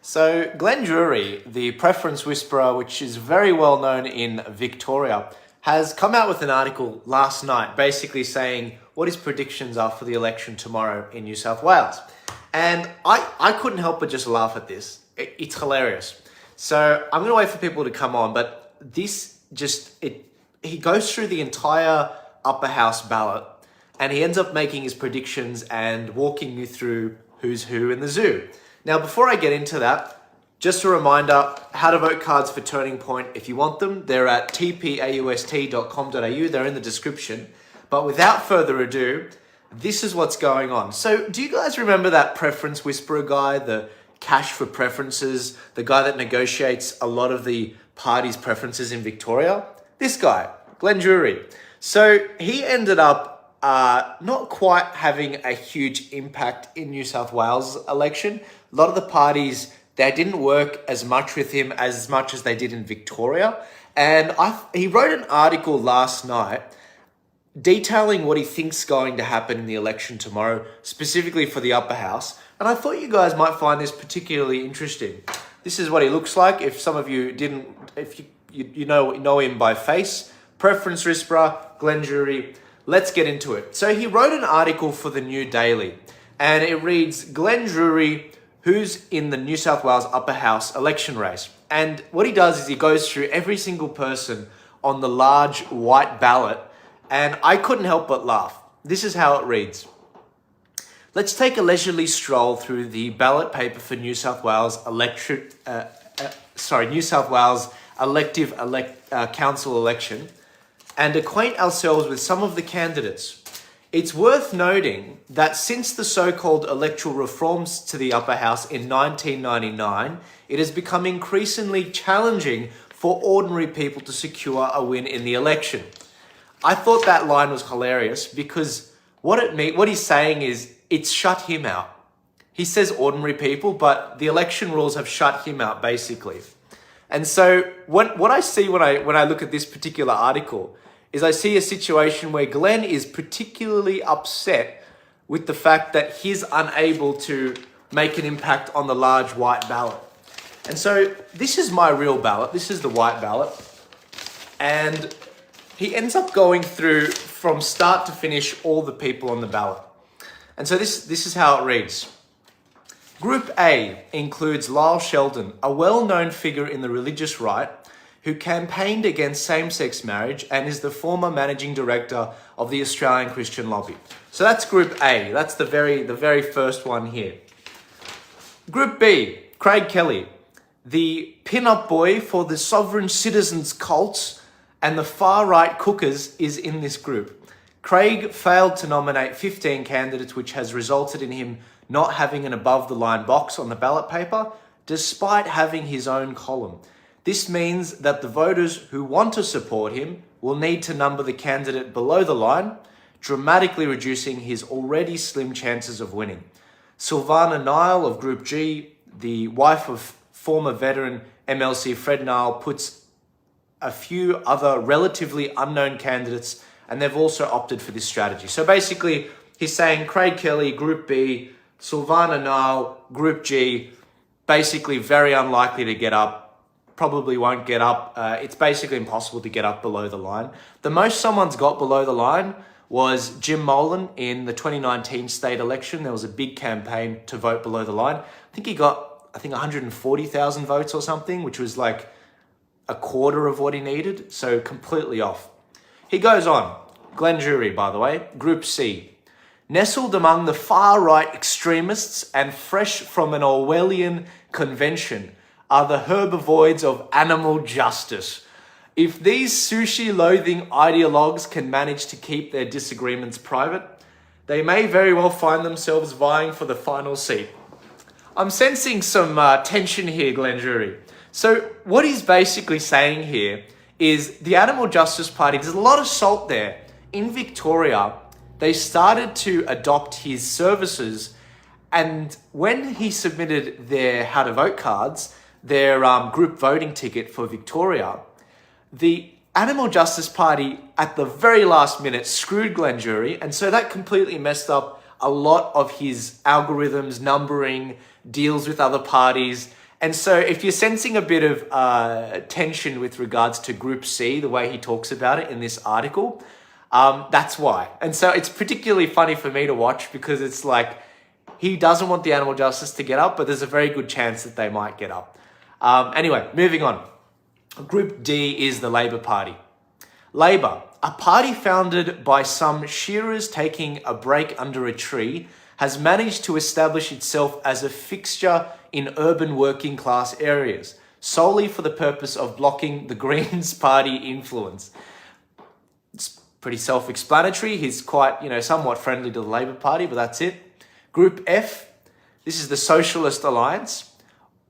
So Glenn Drury, the preference whisperer, which is very well known in Victoria, has come out with an article last night basically saying what his predictions are for the election tomorrow in New South Wales. And I couldn't help but just laugh at this. It's hilarious. So I'm going to wait for people to come on, but he goes through the entire upper house ballot and he ends up making his predictions and walking you through who's who in the zoo. Now, before I get into that, just a reminder, how to vote cards for Turning Point. If you want them, they're at tpaust.com.au. They're in the description. But without further ado, this is what's going on. So do you guys remember that preference whisperer guy, the cash for preferences, the guy that negotiates a lot of the party's preferences in Victoria? This guy, Glenn Drury. So he ended up not quite having a huge impact in New South Wales election. A lot of the parties, they didn't work as much with him as much as they did in Victoria. And he wrote an article last night detailing what he thinks is going to happen in the election tomorrow, specifically for the upper house. And I thought you guys might find this particularly interesting. This is what he looks like. If some of you didn't, if you know him by face, preference whisperer, Glenn Drury. Let's get into it. So he wrote an article for the New Daily and it reads, Glenn Drury, who's in the New South Wales upper house election race. And what he does is he goes through every single person on the large white ballot, and I couldn't help but laugh. This is how it reads. Let's take a leisurely stroll through the ballot paper for New South Wales elective council election and acquaint ourselves with some of the candidates. It's worth noting that since the so-called electoral reforms to the upper house in 1999, it has become increasingly challenging for ordinary people to secure a win in the election. I thought that line was hilarious because what he's saying is it's shut him out. He says ordinary people, but the election rules have shut him out basically. And so what I see when I look at this particular article is I see a situation where Glenn is particularly upset with the fact that he's unable to make an impact on the large white ballot. And so this is my real ballot. This is the white ballot. And he ends up going through from start to finish all the people on the ballot. And so this is how it reads. Group A includes Lyle Sheldon, a well-known figure in the religious right who campaigned against same-sex marriage and is the former managing director of the Australian Christian Lobby. So that's Group A. That's the very first one here. Group B, Craig Kelly, the pin-up boy for the sovereign citizens cults and the far-right cookers is in this group. Craig failed to nominate 15 candidates, which has resulted in him not having an above-the-line box on the ballot paper, despite having his own column. This means that the voters who want to support him will need to number the candidate below the line, dramatically reducing his already slim chances of winning. Silvana Nile of Group G, the wife of former veteran MLC Fred Nile, puts a few other relatively unknown candidates, and they've also opted for this strategy. So basically, he's saying Craig Kelly, Group B, Silvana Nile, Group G, basically very unlikely to get up, probably won't get up. It's basically impossible to get up below the line. The most someone's got below the line was Jim Molan in the 2019 state election. There was a big campaign to vote below the line. I think he got 140,000 votes or something, which was like a quarter of what he needed. So completely off. He goes on. Glenn Drury, by the way, Group C. Nestled among the far-right extremists and fresh from an Orwellian convention are the herbivores of animal justice. If these sushi-loathing ideologues can manage to keep their disagreements private, they may very well find themselves vying for the final seat. I'm sensing some tension here, Glenn Drury. So what he's basically saying here is the Animal Justice Party, there's a lot of salt there. In Victoria, they started to adopt his services, and when he submitted their how to vote cards, their group voting ticket for Victoria, the Animal Justice Party at the very last minute screwed Glenn Drury, and so that completely messed up a lot of his algorithms, numbering, deals with other parties, And so if you're sensing a bit of tension with regards to Group C, the way he talks about it in this article, that's why. And so it's particularly funny for me to watch because it's like he doesn't want the animal justice to get up, but there's a very good chance that they might get up. Anyway, moving on. Group D is the Labour Party. Labour, a party founded by some shearers taking a break under a tree, has managed to establish itself as a fixture in urban working class areas, solely for the purpose of blocking the Greens party influence. It's pretty self-explanatory. He's quite, somewhat friendly to the Labour Party, but that's it. Group F, this is the Socialist Alliance,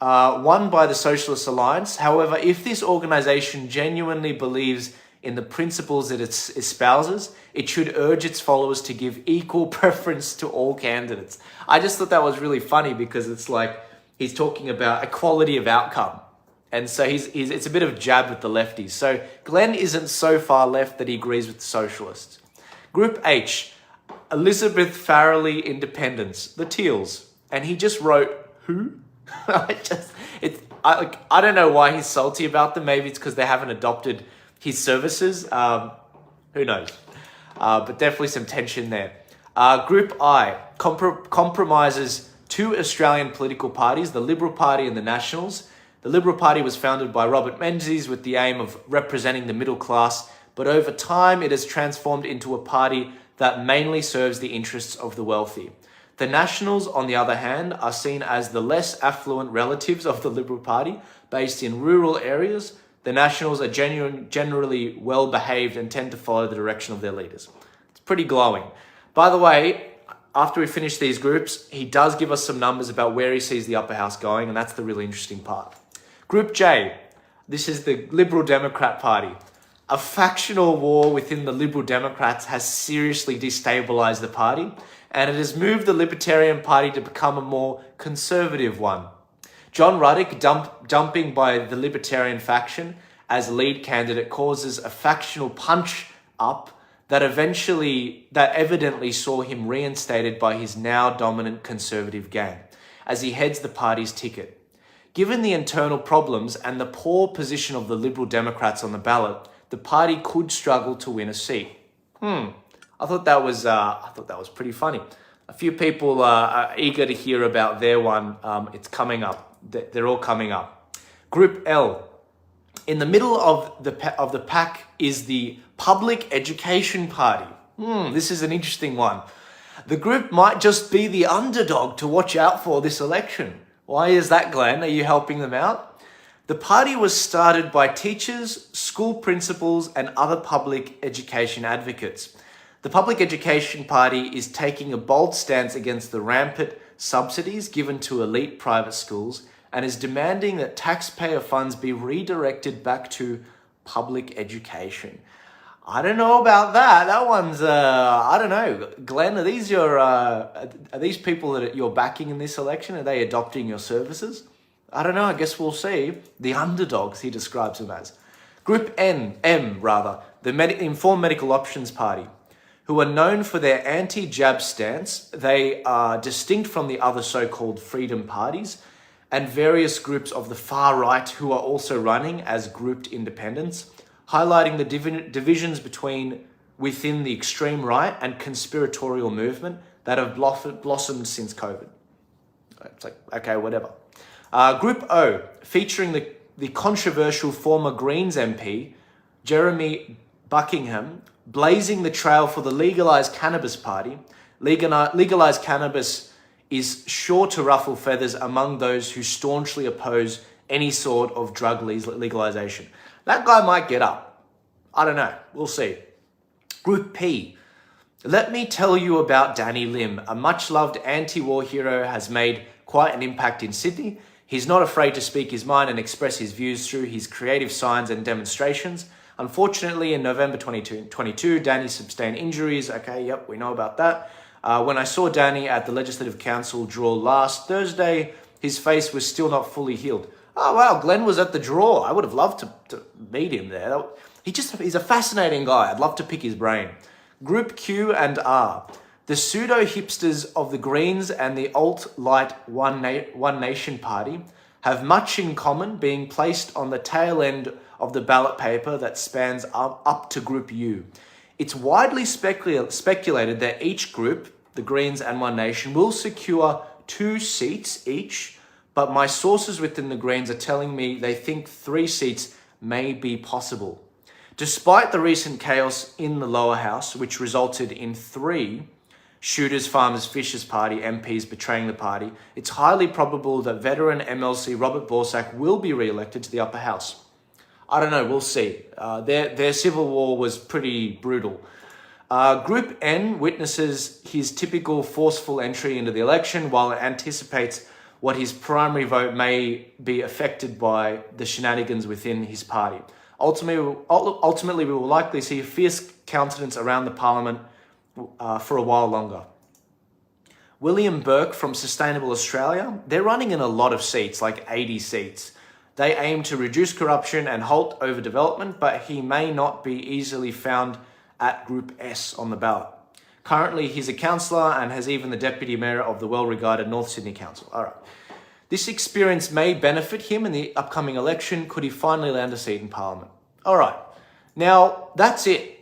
won by the Socialist Alliance. However, if this organisation genuinely believes in the principles that it espouses, it should urge its followers to give equal preference to all candidates. I just thought that was really funny because it's like he's talking about equality of outcome. And so it's a bit of a jab at the lefties. So Glenn isn't so far left that he agrees with the socialists. Group H, Elizabeth Farrelly Independents, the Teals. And he just wrote, who? I don't know why he's salty about them. Maybe it's because they haven't adopted his services. Who knows? But definitely some tension there. Group I compromises two Australian political parties, the Liberal Party and the Nationals. The Liberal Party was founded by Robert Menzies with the aim of representing the middle class, but over time it has transformed into a party that mainly serves the interests of the wealthy. The Nationals, on the other hand, are seen as the less affluent relatives of the Liberal Party, based in rural areas. The Nationals are generally well-behaved and tend to follow the direction of their leaders. It's pretty glowing. By the way, after we finish these groups, he does give us some numbers about where he sees the upper house going, and that's the really interesting part. Group J, this is the Liberal Democrat Party. A factional war within the Liberal Democrats has seriously destabilised the party, and it has moved the Libertarian Party to become a more conservative one. John Ruddock dumping by the Libertarian faction as lead candidate causes a factional punch-up that evidently saw him reinstated by his now dominant Conservative gang, as he heads the party's ticket. Given the internal problems and the poor position of the Liberal Democrats on the ballot, the party could struggle to win a seat. I thought that was pretty funny. A few people are eager to hear about their one. It's coming up. They're all coming up. Group L. In the middle of the pack is the Public Education Party. This is an interesting one. The group might just be the underdog to watch out for this election. Why is that, Glenn? Are you helping them out? The party was started by teachers, school principals, and other public education advocates. The Public Education Party is taking a bold stance against the rampant subsidies given to elite private schools and is demanding that taxpayer funds be redirected back to public education. I don't know about that. That one's, I don't know. Glenn, are these people that you're backing in this election? Are they adopting your services? I don't know. I guess we'll see. The underdogs, he describes them as. Group M, the Informed Medical Options Party, who are known for their anti-jab stance. They are distinct from the other so-called freedom parties and various groups of the far right who are also running as grouped independents, highlighting the divisions within the extreme right and conspiratorial movement that have blossomed since COVID. It's like, okay, whatever. Group O, featuring the controversial former Greens MP, Jeremy Buckingham, blazing the trail for the Legalised Cannabis Party. Legalised cannabis is sure to ruffle feathers among those who staunchly oppose any sort of drug legalisation. That guy might get up. I don't know. We'll see. Group P. Let me tell you about Danny Lim. A much-loved anti-war hero has made quite an impact in Sydney. He's not afraid to speak his mind and express his views through his creative signs and demonstrations. Unfortunately, in November 2022, Danny sustained injuries. Okay, yep, we know about that. When I saw Danny at the Legislative Council draw last Thursday, his face was still not fully healed. Oh, wow, Glenn was at the draw. I would have loved to meet him there. He's a fascinating guy. I'd love to pick his brain. Group Q and R. The pseudo-hipsters of the Greens and the alt-light One Nation Party have much in common, being placed on the tail end of the ballot paper that spans up to Group U. It's widely speculated that each group, the Greens and One Nation, will secure 2 seats each, but my sources within the Greens are telling me they think 3 seats may be possible. Despite the recent chaos in the lower house, which resulted in 3 Shooters, Farmers, Fishers Party MPs betraying the party, it's highly probable that veteran MLC Robert Borsak will be re-elected to the upper house. I don't know, we'll see. Their civil war was pretty brutal. Group N witnesses his typical forceful entry into the election while it anticipates what his primary vote may be affected by the shenanigans within his party. Ultimately, we will likely see a fierce countenance around the parliament for a while longer. William Burke from Sustainable Australia, they're running in a lot of seats, like 80 seats. They aim to reduce corruption and halt overdevelopment, but he may not be easily found at Group S on the ballot. Currently, he's a councillor and has even the deputy mayor of the well-regarded North Sydney Council. All right. This experience may benefit him in the upcoming election, could he finally land a seat in Parliament. All right. Now, that's it.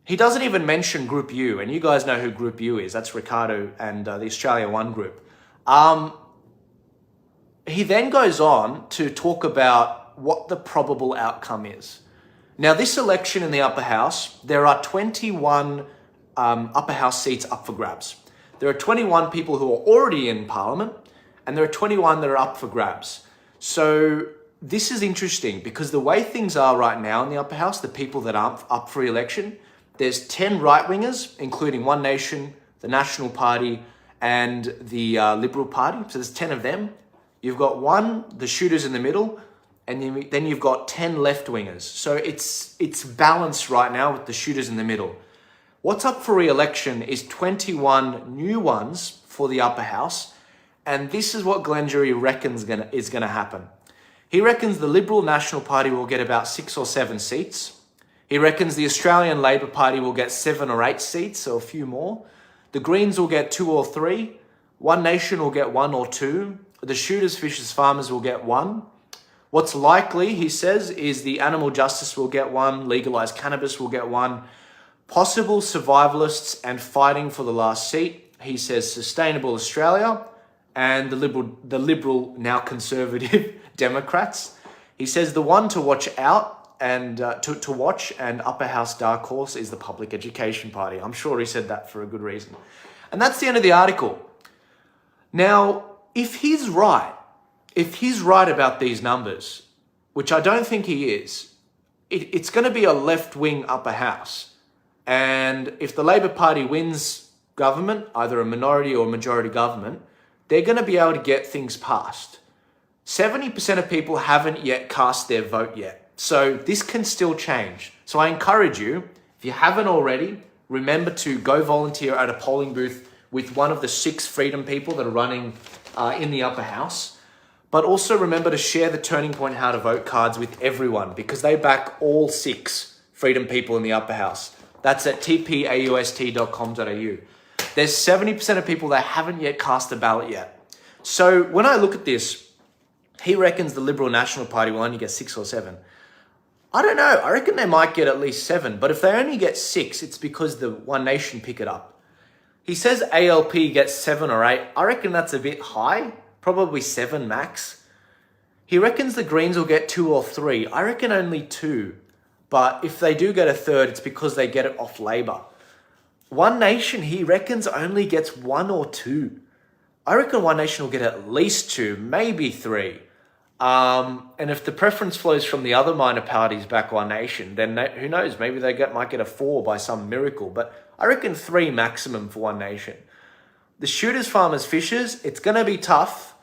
He doesn't even mention Group U, and you guys know who Group U is. That's Ricardo and the Australia One group. He then goes on to talk about what the probable outcome is. Now, this election in the upper house, there are 21 upper house seats up for grabs. There are 21 people who are already in Parliament, and there are 21 that are up for grabs. So this is interesting because the way things are right now in the upper house, the people that aren't up for election, there's 10 right-wingers, including One Nation, the National Party, and the Liberal Party. So there's 10 of them. You've got the Shooters in the middle, and then you've got 10 left-wingers. So it's balanced right now with the Shooters in the middle. What's up for re-election is 21 new ones for the upper house, and this is what Glengarry reckons is going to happen. He reckons the Liberal National Party will get about 6 or 7 seats. He reckons the Australian Labor Party will get 7 or 8 seats, so a few more. The Greens will get 2 or 3. One Nation will get 1 or 2. The Shooters, Fishers, Farmers will get 1. What's likely, he says, is the Animal Justice will get 1. Legalised cannabis will get 1. Possible survivalists and fighting for the last seat, he says Sustainable Australia and the Liberal now Conservative Democrats. He says the one to watch out and to watch and upper house dark horse is the Public Education Party. I'm sure he said that for a good reason. And that's the end of the article. Now, if he's right about these numbers, which I don't think he is, it's going to be a left-wing upper house. And if the Labor Party wins government, either a minority or majority government, they're going to be able to get things passed. 70% of people haven't yet cast their vote yet. So this can still change. So I encourage you, if you haven't already, remember to go volunteer at a polling booth with one of the 6 Freedom people that are running in the upper house. But also remember to share the Turning Point How to Vote cards with everyone because they back all 6 Freedom people in the upper house. That's at tpaust.com.au. There's 70% of people that haven't yet cast a ballot yet. So when I look at this, he reckons the Liberal National Party will only get 6 or 7. I don't know. I reckon they might get at least 7. But if they only get 6, it's because the One Nation pick it up. He says ALP gets 7 or 8. I reckon that's a bit high. Probably 7 max. He reckons the Greens will get 2 or 3. I reckon only 2. But if they do get a third, it's because they get it off Labor. One Nation, he reckons, only gets 1 or 2. I reckon One Nation will get at least 2, maybe 3. And if the preference flows from the other minor parties back One Nation, then who knows? Maybe they might get a 4 by some miracle. But I reckon 3 maximum for One Nation. The Shooters, Farmers, Fishers, it's going to be tough.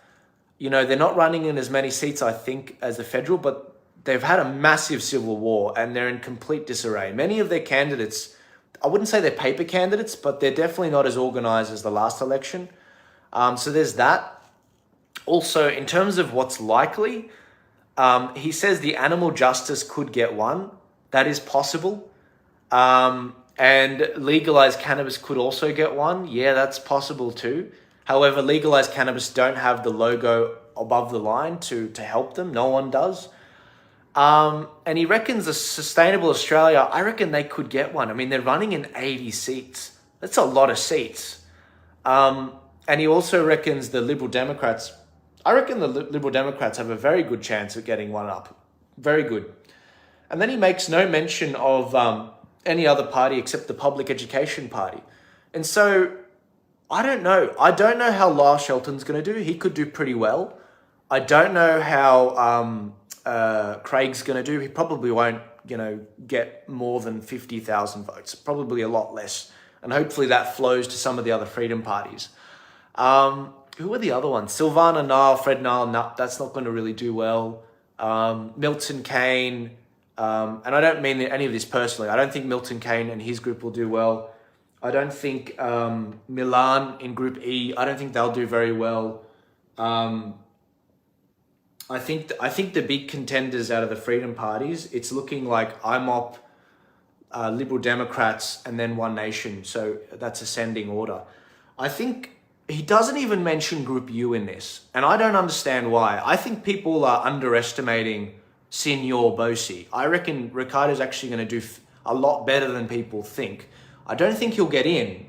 You know, they're not running in as many seats, I think, as the federal, but they've had a massive civil war and they're in complete disarray. Many of their candidates, I wouldn't say they're paper candidates, but they're definitely not as organised as the last election. So there's that. Also, in terms of what's likely, he says the Animal Justice could get 1. That is possible. And legalised cannabis could also get 1. Yeah, that's possible too. However, legalised cannabis don't have the logo above the line to help them. No one does. And he reckons a sustainable Australia, I reckon they could get one. I mean, they're running in 80 seats. That's a lot of seats. And he also reckons the Liberal Democrats, I reckon the Liberal Democrats have a very good chance of getting one up. Very good. And then he makes no mention of any other party except the Public Education Party. And so, I don't know. I don't know how Lyle Shelton's going to do. He could do pretty well. I don't know how Craig's going to do. He probably won't, get more than 50,000 votes. Probably a lot less. And hopefully that flows to some of the other freedom parties. Who are the other ones? Silvana Nile, Fred Nile, no, that's not going to really do well. Milton Keynes, and I don't mean any of this personally. I don't think Milton Keynes and his group will do well. I don't think Milan in Group E, I don't think they'll do very well. I think the big contenders out of the freedom parties, it's looking like IMOP, Liberal Democrats, and then One Nation. So that's ascending order. I think he doesn't even mention Group U in this, and I don't understand why. I think people are underestimating Signor Bosi. I reckon Ricardo's actually going to do a lot better than people think. I don't think he'll get in,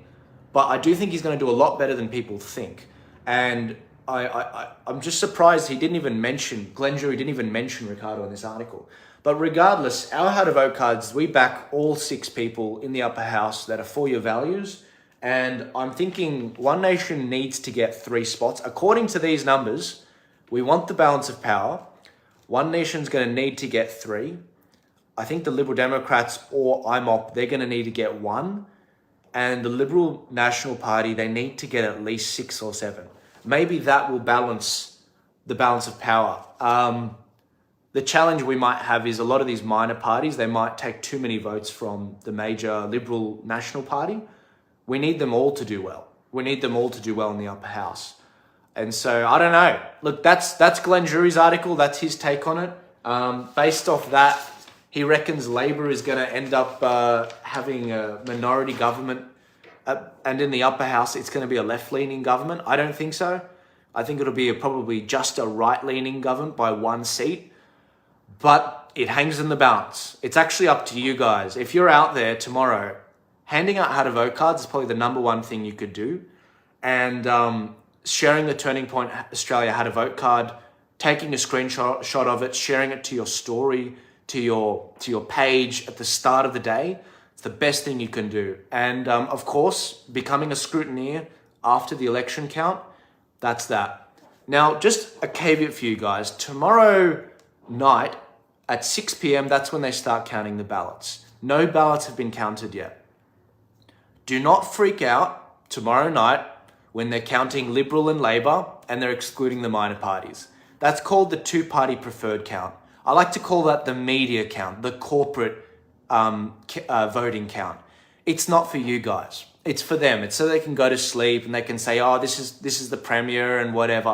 but I do think he's going to do a lot better than people think. And I'm just surprised he didn't even mention, Glenn Jury didn't even mention Ricardo in this article. But regardless, our how to vote cards, we back all 6 people in the upper house that are for your values. And I'm thinking One Nation needs to get 3 spots. According to these numbers, we want the balance of power. One Nation's going to need to get 3. I think the Liberal Democrats or IMOP, they're going to need to get 1. And the Liberal National Party, they need to get at least 6 or 7. Maybe that will balance the balance of power. The challenge we might have is a lot of these minor parties, they might take too many votes from the major Liberal National Party. We need them all to do well. We need them all to do well in the upper house. And so, I don't know. Look, that's Glenn Jury's article. That's his take on it. Based off that, he reckons Labor is going to end up having a minority government. And in the upper house, it's going to be a left-leaning government. I don't think so. I think it'll be probably just a right-leaning government by 1 seat. But it hangs in the balance. It's actually up to you guys. If you're out there tomorrow, handing out how to vote cards is probably the #1 thing you could do. And sharing the Turning Point Australia how to vote card, taking a screenshot of it, sharing it to your story, to your page at the start of the day. It's the best thing you can do. And of course, becoming a scrutineer after the election count, that's that. Now, just a caveat for you guys. Tomorrow night at 6 p.m, that's when they start counting the ballots. No ballots have been counted yet. Do not freak out tomorrow night when they're counting Liberal and Labor and they're excluding the minor parties. That's called the 2-party preferred count. I like to call that the media count, the corporate voting count. It's not for you guys. It's for them. It's so they can go to sleep and they can say, oh, this is the premier and whatever.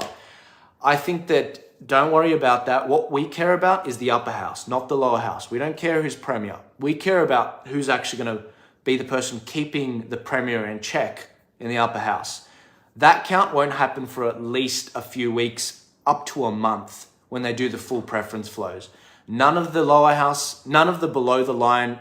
I think that don't worry about that. What we care about is the upper house, not the lower house. We don't care who's premier. We care about who's actually going to be the person keeping the premier in check in the upper house. That count won't happen for at least a few weeks, up to a month, when they do the full preference flows. None of the lower house, none of the below the line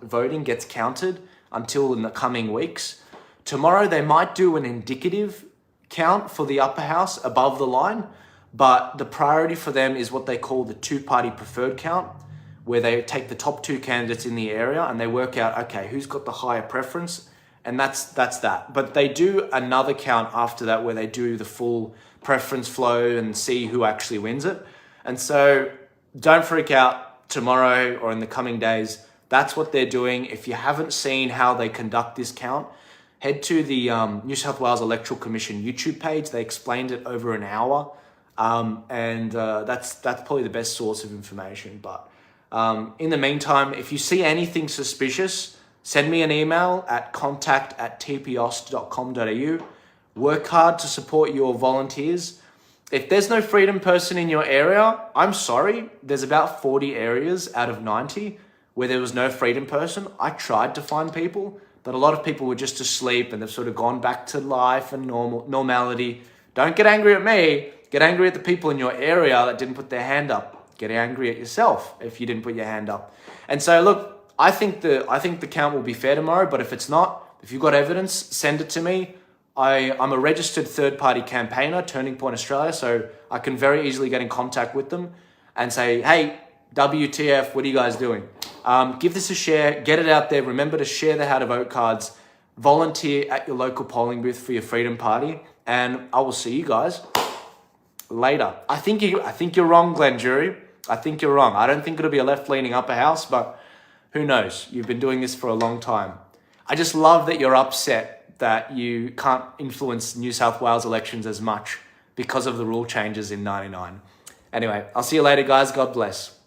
voting gets counted until in the coming weeks. Tomorrow they might do an indicative count for the upper house above the line, but the priority for them is what they call the 2-party preferred count, where they take the top 2 candidates in the area and they work out, okay, who's got the higher preference, and that's that. But they do another count after that where they do the full preference flow and see who actually wins it. And so don't freak out tomorrow or in the coming days. That's what they're doing. If you haven't seen how they conduct this count, head to the New South Wales Electoral Commission YouTube page. They explained it over an hour. That's probably the best source of information. But in the meantime, if you see anything suspicious, send me an email at contact@tpost.com.au. Work hard to support your volunteers. If there's no freedom person in your area, I'm sorry. There's about 40 areas out of 90 where there was no freedom person. I tried to find people, but a lot of people were just asleep and they've sort of gone back to life and normality. Don't get angry at me. Get angry at the people in your area that didn't put their hand up. Get angry at yourself if you didn't put your hand up. And so look, I think the count will be fair tomorrow, but if it's not, if you've got evidence, send it to me. I'm a registered third-party campaigner, Turning Point Australia, so I can very easily get in contact with them and say, hey, WTF, what are you guys doing? Give this a share, get it out there. Remember to share the How to Vote cards. Volunteer at your local polling booth for your Freedom Party, and I will see you guys later. I think you're wrong, Glenn Jury. I think you're wrong. I don't think it'll be a left-leaning upper house, but who knows? You've been doing this for a long time. I just love that you're upset that you can't influence New South Wales elections as much because of the rule changes in '99. Anyway, I'll see you later, guys. God bless.